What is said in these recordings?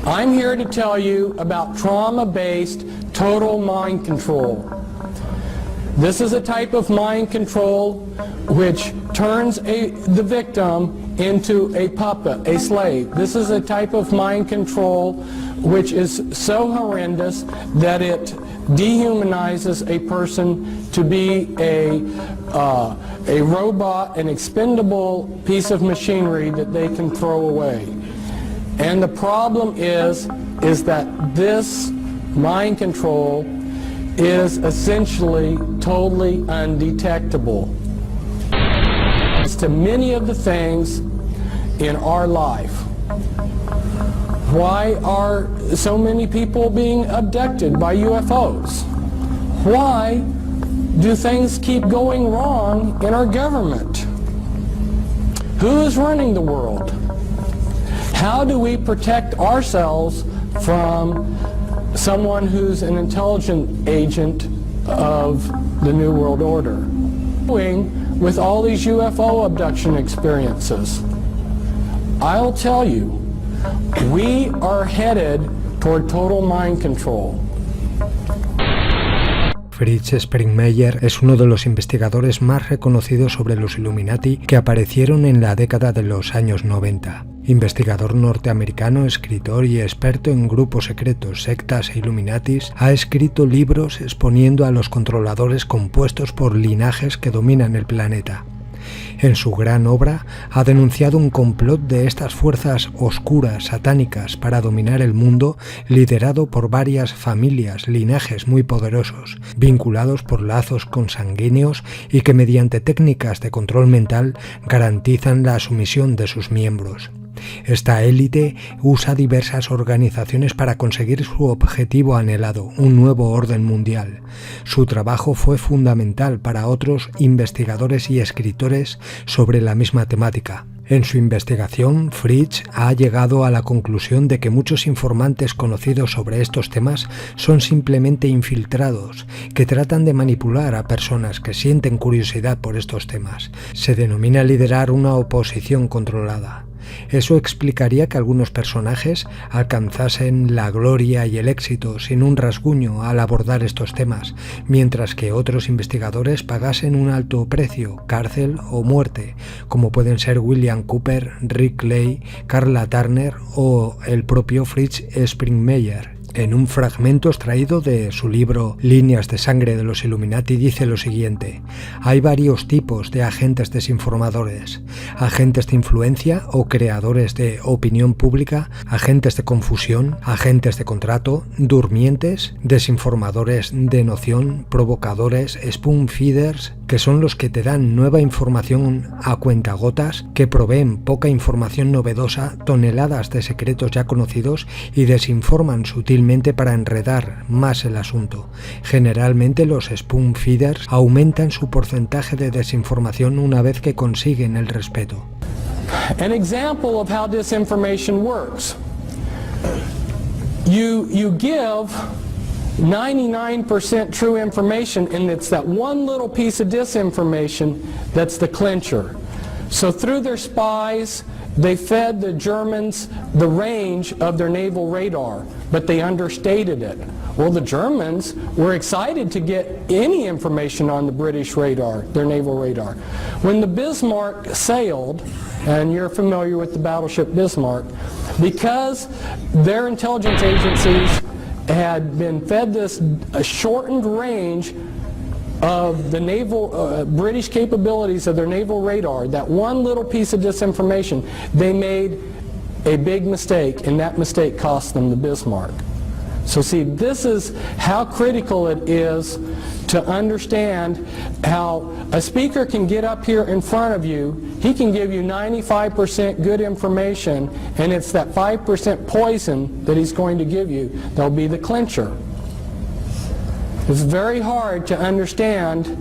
I'm here to tell you about trauma-based total mind control. This is a type of mind control which turns the victim into a puppet, a slave. This is a type of mind control which is so horrendous that it dehumanizes a person to be a robot, an expendable piece of machinery that they can throw away. And the problem is that this mind control is essentially totally undetectable to many of the things in our life. Why are so many people being abducted by UFOs? Why do things keep going wrong in our government? Who is running the world? How do we protect ourselves from someone who's an intelligent agent of the New World Order? With all these UFO abduction experiences, I'll tell you, we are headed toward total mind control. Fritz Springmeier es uno de los investigadores más reconocidos sobre los Illuminati que aparecieron en la década de los años 90. Investigador norteamericano, escritor y experto en grupos secretos, sectas e Illuminatis, ha escrito libros exponiendo a los controladores compuestos por linajes que dominan el planeta. En su gran obra ha denunciado un complot de estas fuerzas oscuras, satánicas, para dominar el mundo, liderado por varias familias, linajes muy poderosos, vinculados por lazos consanguíneos y que mediante técnicas de control mental garantizan la sumisión de sus miembros. Esta élite usa diversas organizaciones para conseguir su objetivo anhelado, un nuevo orden mundial. Su trabajo fue fundamental para otros investigadores y escritores sobre la misma temática. En su investigación, Fritz ha llegado a la conclusión de que muchos informantes conocidos sobre estos temas son simplemente infiltrados, que tratan de manipular a personas que sienten curiosidad por estos temas. Se denomina liderar una oposición controlada. Eso explicaría que algunos personajes alcanzasen la gloria y el éxito sin un rasguño al abordar estos temas, mientras que otros investigadores pagasen un alto precio, cárcel o muerte, como pueden ser William Cooper, Rick Clay, Carla Turner o el propio Fritz Springmeier. En un fragmento extraído de su libro Líneas de sangre de los Illuminati dice lo siguiente: hay varios tipos de agentes desinformadores, agentes de influencia o creadores de opinión pública, agentes de confusión, agentes de contrato, durmientes, desinformadores de noción, provocadores, spoon feeders, que son los que te dan nueva información a cuentagotas, que proveen poca información novedosa, toneladas de secretos ya conocidos y desinforman sutilmente para enredar más el asunto. Generalmente los spoon feeders aumentan su porcentaje de desinformación una vez que consiguen el respeto. An example of how disinformation works. You give 99% true information, and it's that one little piece of disinformation that's the clincher. So through their spies, they fed the Germans the range of their naval radar, but they understated it. Well, the Germans were excited to get any information on the British radar, their naval radar. When the Bismarck sailed, and you're familiar with the battleship Bismarck, because their intelligence agencies had been fed this shortened range of the naval British capabilities of their naval radar, that one little piece of disinformation, they made a big mistake, and that mistake cost them the Bismarck. So see, this is how critical it is to understand how a speaker can get up here in front of you, he can give you 95% good information, and it's that 5% poison that he's going to give you that'll be the clincher. It's very hard to understand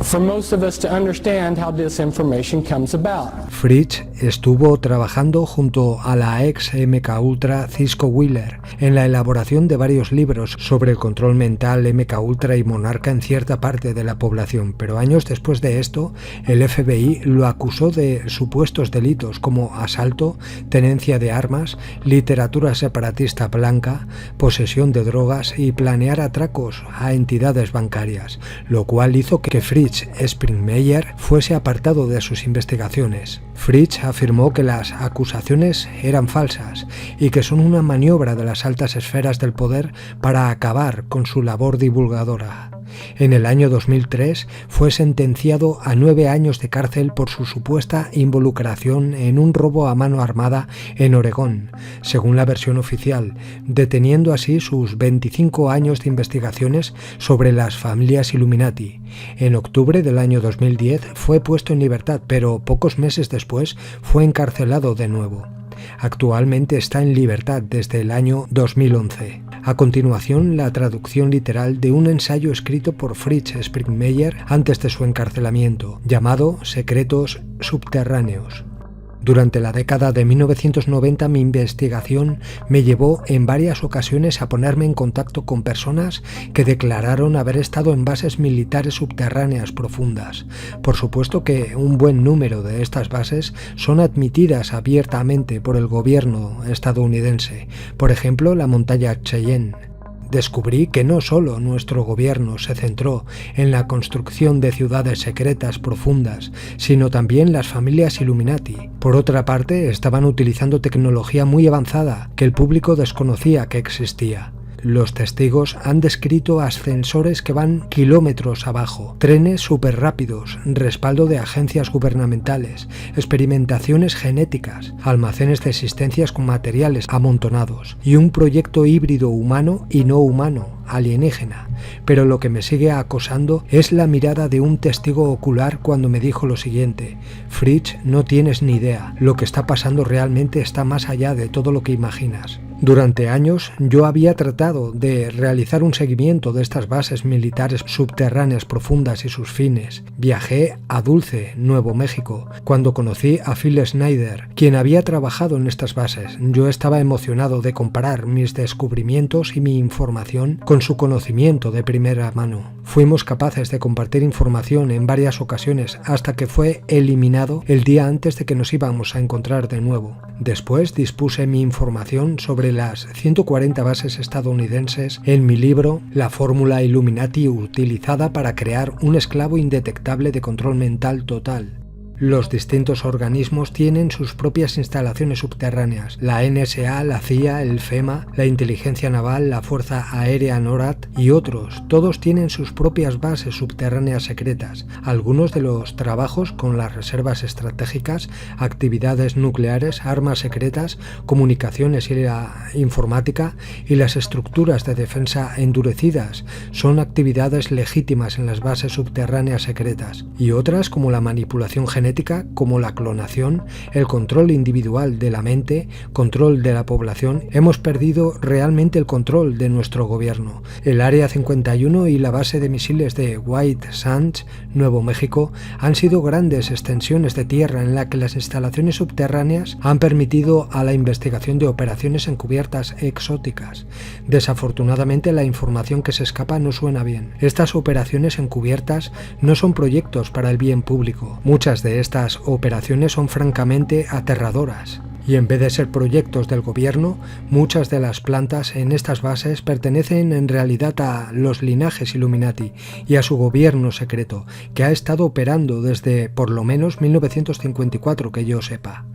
for most of us to understand how this information comes about. Fritz estuvo trabajando junto a la ex MK Ultra Cisco Wheeler en la elaboración de varios libros sobre el control mental MK Ultra y monarca en cierta parte de la población, pero años después de esto, el FBI lo acusó de supuestos delitos como asalto, tenencia de armas, literatura separatista blanca, posesión de drogas y planear atracos a entidades bancarias, lo cual hizo que Fritz Springmeier fuese apartado de sus investigaciones. Fritz afirmó que las acusaciones eran falsas y que son una maniobra de las altas esferas del poder para acabar con su labor divulgadora. En el año 2003 fue sentenciado a 9 años de cárcel por su supuesta involucración en un robo a mano armada en Oregón, según la versión oficial, deteniendo así sus 25 años de investigaciones sobre las familias Illuminati. En octubre del año 2010 fue puesto en libertad, pero pocos meses después fue encarcelado de nuevo. Actualmente está en libertad desde el año 2011. A continuación, la traducción literal de un ensayo escrito por Fritz Springmeier antes de su encarcelamiento, llamado Secretos subterráneos. Durante la década de 1990 mi investigación me llevó en varias ocasiones a ponerme en contacto con personas que declararon haber estado en bases militares subterráneas profundas. Por supuesto que un buen número de estas bases son admitidas abiertamente por el gobierno estadounidense, por ejemplo la montaña Cheyenne. Descubrí que no solo nuestro gobierno se centró en la construcción de ciudades secretas profundas, sino también las familias Illuminati. Por otra parte, estaban utilizando tecnología muy avanzada que el público desconocía que existía. Los testigos han descrito ascensores que van kilómetros abajo, trenes superrápidos, respaldo de agencias gubernamentales, experimentaciones genéticas, almacenes de existencias con materiales amontonados y un proyecto híbrido humano y no humano, alienígena. Pero lo que me sigue acosando es la mirada de un testigo ocular cuando me dijo lo siguiente: Fritz, no tienes ni idea, lo que está pasando realmente está más allá de todo lo que imaginas. Durante años yo había tratado de realizar un seguimiento de estas bases militares subterráneas profundas y sus fines. Viajé a Dulce, Nuevo México, cuando conocí a Phil Schneider, quien había trabajado en estas bases. Yo estaba emocionado de comparar mis descubrimientos y mi información con su conocimiento de primera mano. Fuimos capaces de compartir información en varias ocasiones hasta que fue eliminado el día antes de que nos íbamos a encontrar de nuevo. Después dispuse mi información sobre las 140 bases estadounidenses en mi libro La fórmula Illuminati utilizada para crear un esclavo indetectable de control mental total. Los distintos organismos tienen sus propias instalaciones subterráneas. La NSA, la CIA, el FEMA, la Inteligencia Naval, la Fuerza Aérea NORAD y otros. Todos tienen sus propias bases subterráneas secretas. Algunos de los trabajos con las reservas estratégicas, actividades nucleares, armas secretas, comunicaciones y la informática y las estructuras de defensa endurecidas son actividades legítimas en las bases subterráneas secretas. Y otras como la manipulación genética, como la clonación, el control individual de la mente, control de la población. Hemos perdido realmente el control de nuestro gobierno. El Área 51 y la base de misiles de White Sands, Nuevo México, han sido grandes extensiones de tierra en la que las instalaciones subterráneas han permitido a la investigación de operaciones encubiertas exóticas. Desafortunadamente, la información que se escapa no suena bien. Estas operaciones encubiertas no son proyectos para el bien público. Muchas de estas operaciones son francamente aterradoras. Y en vez de ser proyectos del gobierno, muchas de las plantas en estas bases pertenecen en realidad a los linajes Illuminati y a su gobierno secreto, que ha estado operando desde por lo menos 1954 que yo sepa.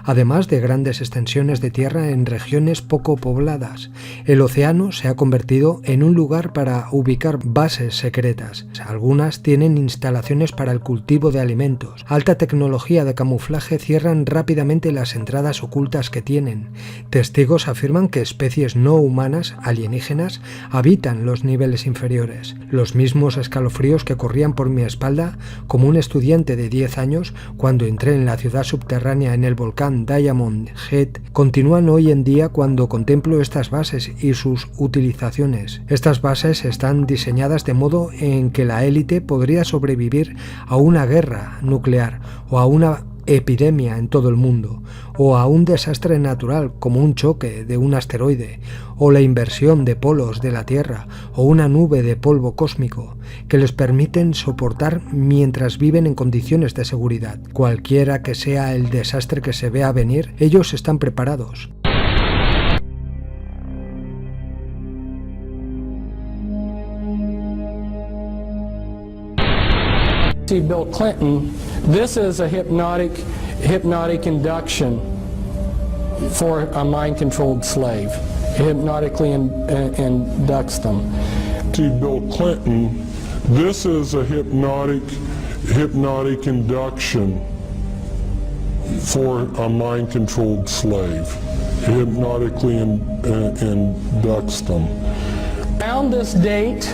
Además de grandes extensiones de tierra en regiones poco pobladas, el océano se ha convertido en un lugar para ubicar bases secretas. Algunas tienen instalaciones para el cultivo de alimentos. Alta tecnología de camuflaje cierran rápidamente las entradas vidas ocultas que tienen. Testigos afirman que especies no humanas, alienígenas, habitan los niveles inferiores. Los mismos escalofríos que corrían por mi espalda como un estudiante de 10 años cuando entré en la ciudad subterránea en el volcán Diamond Head continúan hoy en día cuando contemplo estas bases y sus utilizaciones. Estas bases están diseñadas de modo en que la élite podría sobrevivir a una guerra nuclear o a una epidemia en todo el mundo, o a un desastre natural como un choque de un asteroide, o la inversión de polos de la Tierra, o una nube de polvo cósmico, que les permiten soportar mientras viven en condiciones de seguridad. Cualquiera que sea el desastre que se vea venir, ellos están preparados. Bill Clinton, this is a hypnotic induction for a mind-controlled slave. It hypnotically inducts them. Bill Clinton, this is a hypnotic induction for a mind-controlled slave. It hypnotically inducts them. Around this date,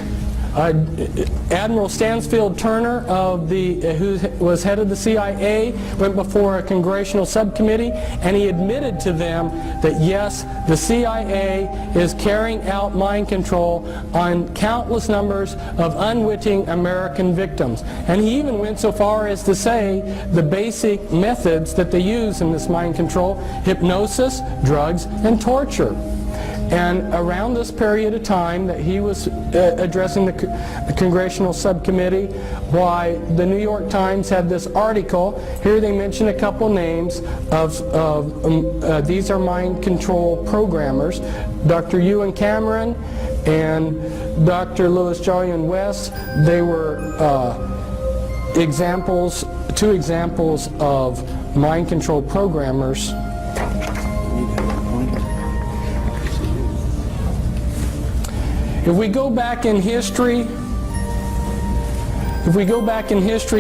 Admiral Stansfield Turner, who was head of the CIA, went before a congressional subcommittee, and he admitted to them that yes, the CIA is carrying out mind control on countless numbers of unwitting American victims. And he even went so far as to say the basic methods that they use in this mind control: hypnosis, drugs, and torture. And around this period of time that he was addressing the congressional subcommittee, why the New York Times had this article. Here they mention a couple names of these are mind control programmers, Dr. Ewan Cameron and Dr. Louis Jolyon West. They were two examples of mind control programmers. If we go back in history,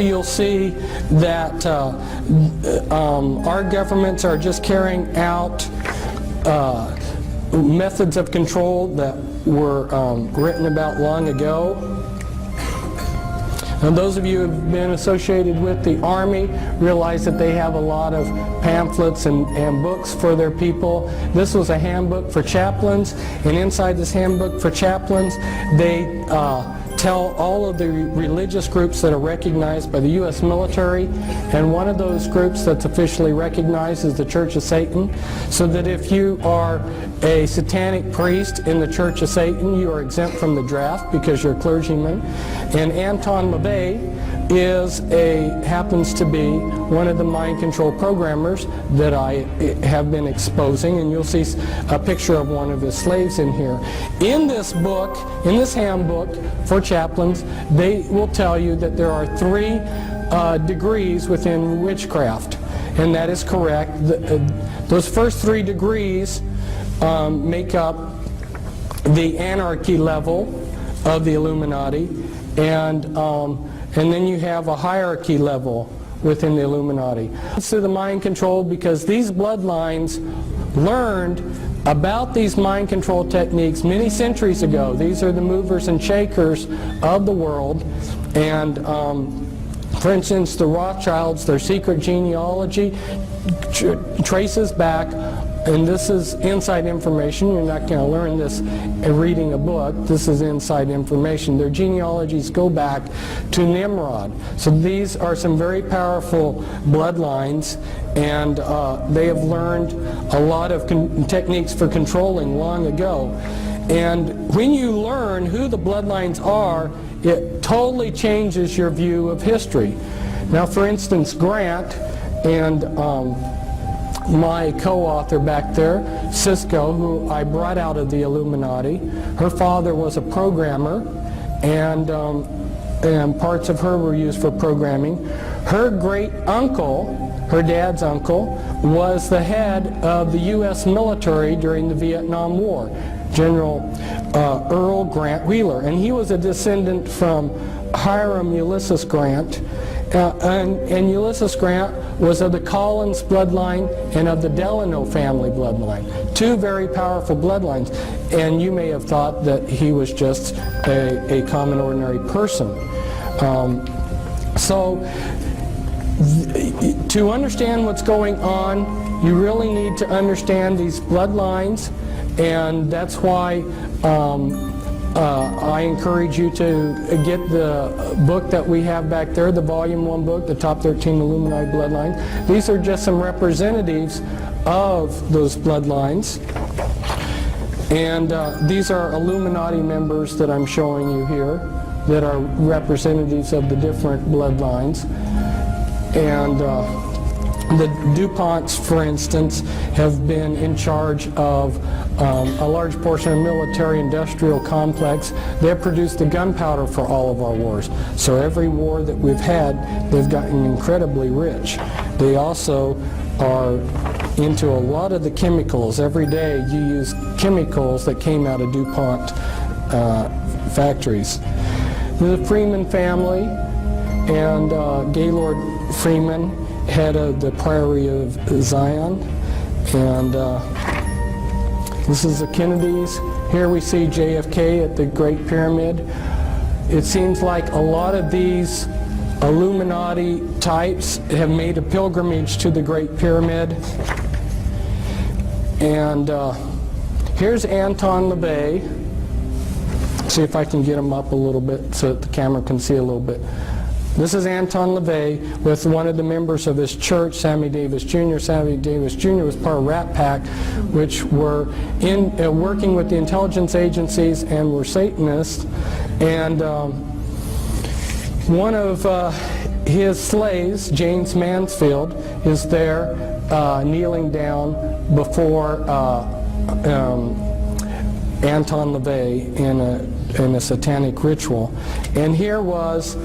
you'll see that our governments are just carrying out methods of control that were written about long ago. And those of you who have been associated with the Army realize that they have a lot of pamphlets and books for their people. This was a handbook for chaplains, and inside this handbook for chaplains, they tell all of the religious groups that are recognized by the U.S. military, and one of those groups that's officially recognized is the Church of Satan, so that if you are a satanic priest in the Church of Satan, you are exempt from the draft because you're a clergyman. And Anton LaVey happens to be one of the mind control programmers that I have been exposing, and you'll see a picture of one of his slaves in here. In this book, in this handbook for chaplains, they will tell you that there are 3 degrees within witchcraft, and that is correct. Those first 3 degrees make up the anarchy level of the Illuminati, and then you have a hierarchy level within the Illuminati. It's through the mind control because these bloodlines learned about these mind control techniques many centuries ago. These are the movers and shakers of the world, and for instance, the Rothschilds, their secret genealogy traces back, and this is inside information. You're not going to learn this in reading a book. This is inside information. Their genealogies go back to Nimrod. So these are some very powerful bloodlines, and they have learned a lot of techniques for controlling long ago. And when you learn who the bloodlines are, it totally changes your view of history. Now, for instance, Grant and my co-author back there, Cisco, who I brought out of the Illuminati, her father was a programmer, and parts of her were used for programming. Her great uncle, her dad's uncle, was the head of the U.S. military during the Vietnam War, General Earl Grant Wheeler, and he was a descendant from Hiram Ulysses Grant, And Ulysses Grant was of the Collins bloodline and of the Delano family bloodline. Two very powerful bloodlines. And you may have thought that he was just a common ordinary person. To understand what's going on, you really need to understand these bloodlines, and that's why I encourage you to get the book that we have back there, the Volume 1 book, the Top 13 Illuminati Bloodlines. These are just some representatives of those bloodlines. And these are Illuminati members that I'm showing you here that are representatives of the different bloodlines. And the DuPonts, for instance, have been in charge of a large portion of the military-industrial complex. They have produced the gunpowder for all of our wars. So every war that we've had, they've gotten incredibly rich. They also are into a lot of the chemicals. Every day you use chemicals that came out of DuPont factories. The Freeman family and Gaylord Freeman, head of the Priory of Zion, and this is the Kennedys. Here we see JFK at the Great Pyramid. It seems like a lot of these Illuminati types have made a pilgrimage to the Great Pyramid. And here's Anton LaVey. See if I can get him up a little bit so that the camera can see a little bit. This is Anton LaVey with one of the members of his church, Sammy Davis Jr. Sammy Davis Jr. was part of Rat Pack, which were working with the intelligence agencies and were Satanists. And one of his slaves, James Mansfield, is there kneeling down before Anton LaVey in a satanic ritual. And here was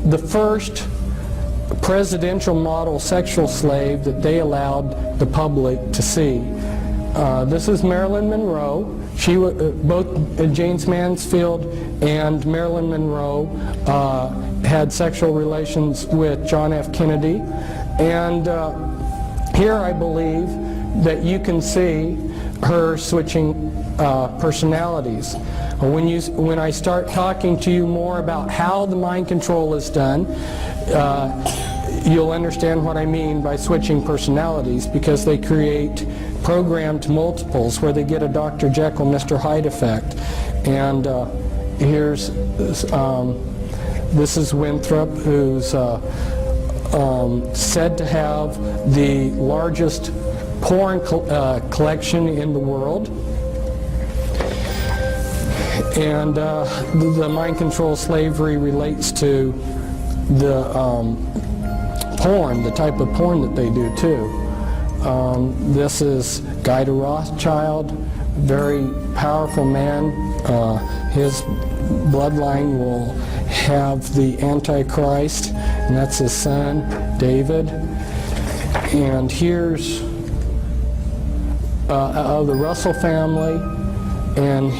the first presidential model sexual slave that they allowed the public to see. This is Marilyn Monroe. She both James Mansfield and Marilyn Monroe had sexual relations with John F. Kennedy. And here I believe that you can see her switching personalities. When I start talking to you more about how the mind control is done, you'll understand what I mean by switching personalities, because they create programmed multiples where they get a Dr. Jekyll, Mr. Hyde effect. And here's this is Winthrop, who's said to have the largest porn collection in the world. And the mind control slavery relates to the porn, the type of porn that they do too. This is Guy de Rothschild, very powerful man. His bloodline will have the Antichrist, and that's his son, David. And here's the Russell family, and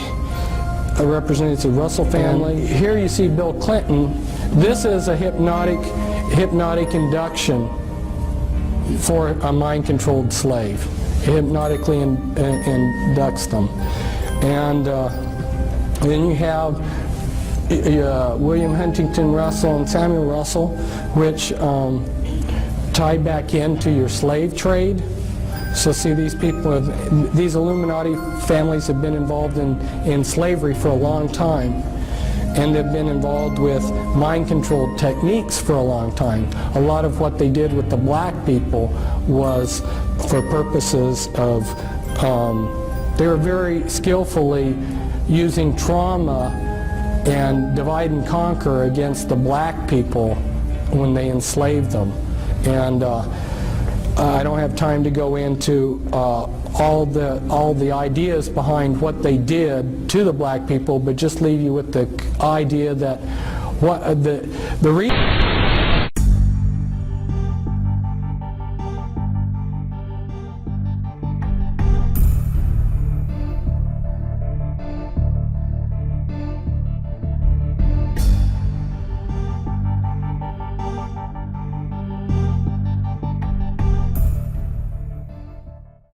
represents the Russell family. Here you see Bill Clinton. This is a hypnotic induction for a mind-controlled slave. It hypnotically inducts them. And then you have William Huntington Russell and Samuel Russell, which tie back into your slave trade. So see, these people, these Illuminati families have been involved in slavery for a long time, and they've been involved with mind-controlled techniques for a long time. A lot of what they did with the black people was for purposes of, they were very skillfully using trauma and divide and conquer against the black people when they enslaved them. And I don't have time to go into all the ideas behind what they did to the black people, but just leave you with the idea that the reason